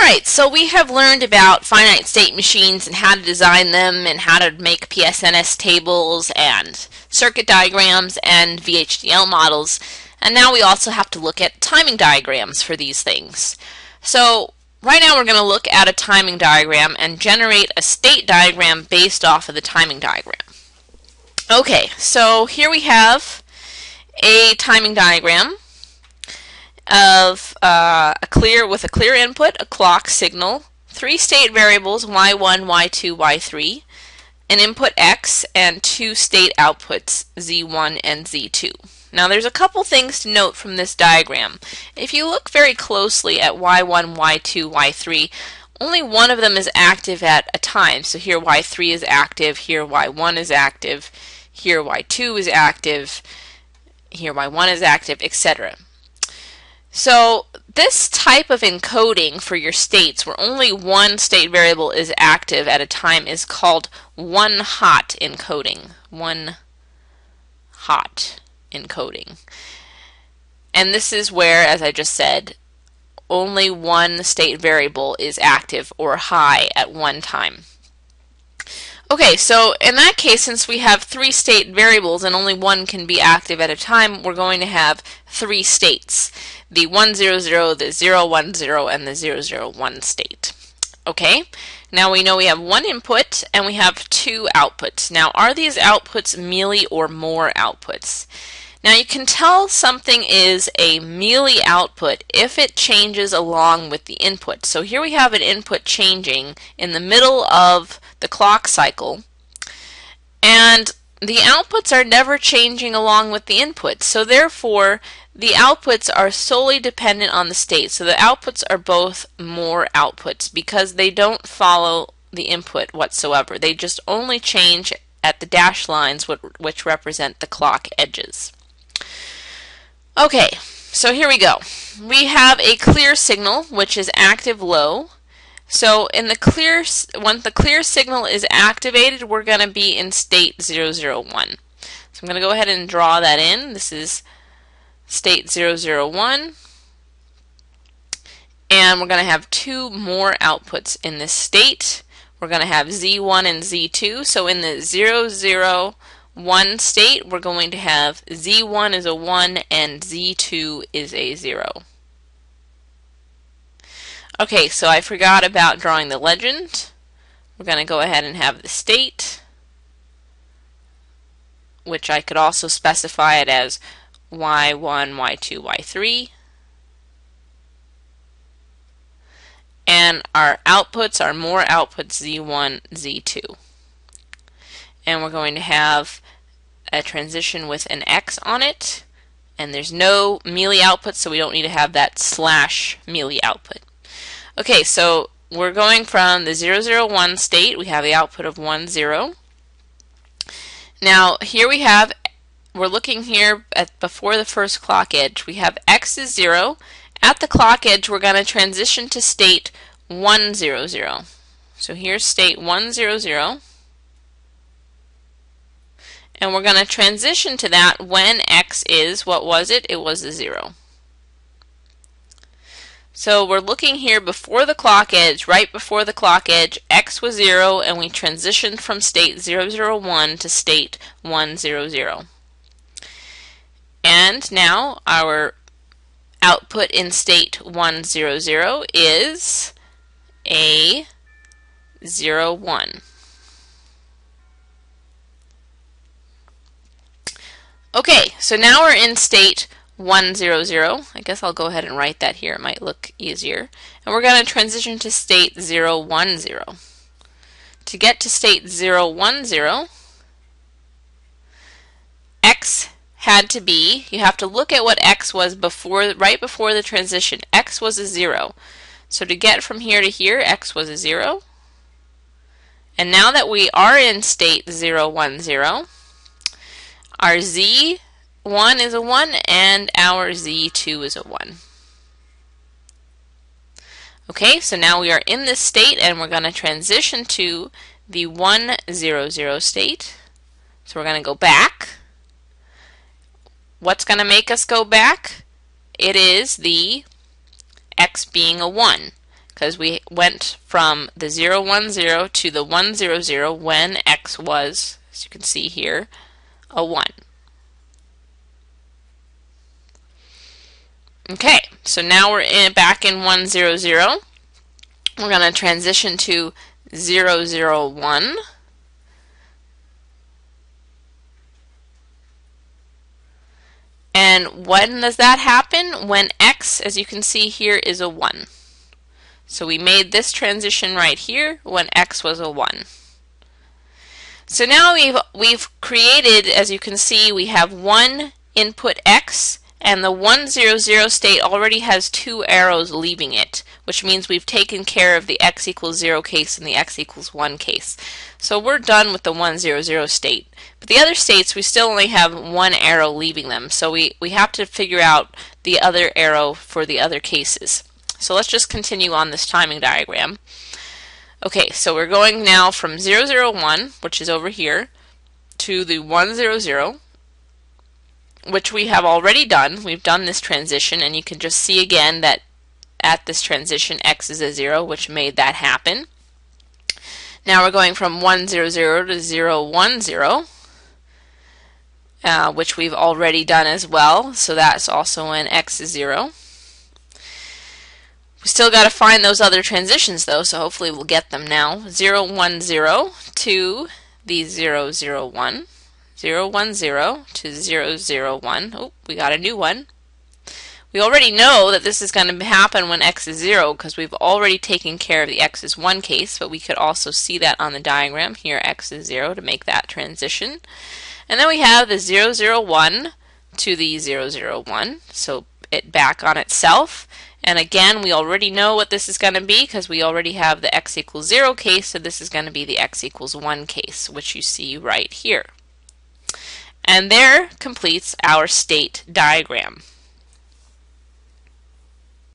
Alright, so we have learned about finite state machines and how to design them and how to make PSNS tables and circuit diagrams and VHDL models, and now we also have to look at timing diagrams for these things. So right now we're going to look at a timing diagram and generate a state diagram based off of the timing diagram. Okay, so here we have a timing diagram of with a clear input, a clock signal, 3 state variables y1, y2, y3, an input x, and 2 state outputs z1 and z2. Now there's a couple things to note from this diagram. If you look very closely at y1, y2, y3, only one of them is active at a time. So here y3 is active, here y1 is active, here y2 is active, here y1 is active, etc. So this type of encoding for your states where only one state variable is active at a time is called one-hot encoding. One-hot encoding. And this is where, as I just said, only one state variable is active or high at one time. Okay, so in that case, since we have 3 state variables and only one can be active at a time, we're going to have 3 states. The 1, 0, 0, the 0, 1, 0, and the 0, 0, 1 state. Okay, now we know we have 1 input and we have 2 outputs. Now, are these outputs mealy or more outputs? Now, you can tell something is a mealy output if it changes along with the input. So here we have an input changing in the middle of the clock cycle, and the outputs are never changing along with the inputs. So therefore, the outputs are solely dependent on the state. So the outputs are both more outputs because they don't follow the input whatsoever. They just only change at the dashed lines which represent the clock edges. Okay, so here we go. We have a clear signal which is active low. So in the once the clear signal is activated, we're going to be in state 001. So I'm going to go ahead and draw that in. This is state 001. And we're going to have 2 more outputs in this state. We're going to have Z1 and Z2. So in the 001 state, we're going to have Z1 is a 1 and Z2 is a 0. Okay, so I forgot about drawing the legend. We're going to go ahead and have the state, which I could also specify it as y1, y2, y3. And our outputs are more outputs z1, z2. And we're going to have a transition with an x on it. And there's no mealy output, so we don't need to have that slash mealy output. Okay, so we're going from the 001 state. We have the output of 1, 0. Now here we're looking here at before the first clock edge. We have x is 0. At the clock edge, we're going to transition to state 1, 0, 0. So here's state 1, 0, 0. And we're going to transition to that when x is, what was it? It was a 0. So we're looking here before the clock edge, right before the clock edge, x was 0, and we transitioned from state 001 to state 100. And now our output in state 100 is a 01. Okay, so now we're in state 100. I guess I'll go ahead and write that here. It might look easier. And we're going to transition to state 010. To get to state 010, x had to be, you have to look at what x was before, right before the transition. X was a 0. So to get from here to here, x was a 0. And now that we are in state 010, our Z1 is a 1 and our Z2 is a 1. Okay, so now we are in this state and we're going to transition to the 100 state. So we're going to go back. What's going to make us go back? It is the x being a 1, because we went from the 0, 1, 0 to the 1, 0, 0 when x was, as you can see here, a 1. Okay, so now we're back in 1, 0, 0. We're going to transition to 0, 0, 1. And when does that happen? When x, as you can see here, is a 1. So we made this transition right here when x was a 1. So now we've created, as you can see, we have one input x, and the 1, 0, 0 state already has 2 arrows leaving it, which means we've taken care of the x equals 0 case and the x equals 1 case. So we're done with the 1, 0, 0 state. But the other states, we still only have 1 arrow leaving them, so we have to figure out the other arrow for the other cases. So let's just continue on this timing diagram. Okay, so we're going now from 0, 0, 1, which is over here, to the 1, 0, 0, which we have already done. We've done this transition, and you can just see again that at this transition x is a 0, which made that happen. Now we're going from 1, 0, 0 to 0, 1, 0, which we've already done as well, so that's also when x is 0. We still got to find those other transitions though, so hopefully we'll get them now. 0, 1, 0 to the 0, 0, 1. 0, 1, 0 to 0, 0, 1. Oh, we got a new one. We already know that this is going to happen when x is 0 because we've already taken care of the x is 1 case, but we could also see that on the diagram. Here x is 0 to make that transition. And then we have the 0, 0, 1 to the 0, 0, 1, so it back on itself. And again, we already know what this is going to be because we already have the x equals 0 case, so this is going to be the x equals 1 case, which you see right here. And there completes our state diagram.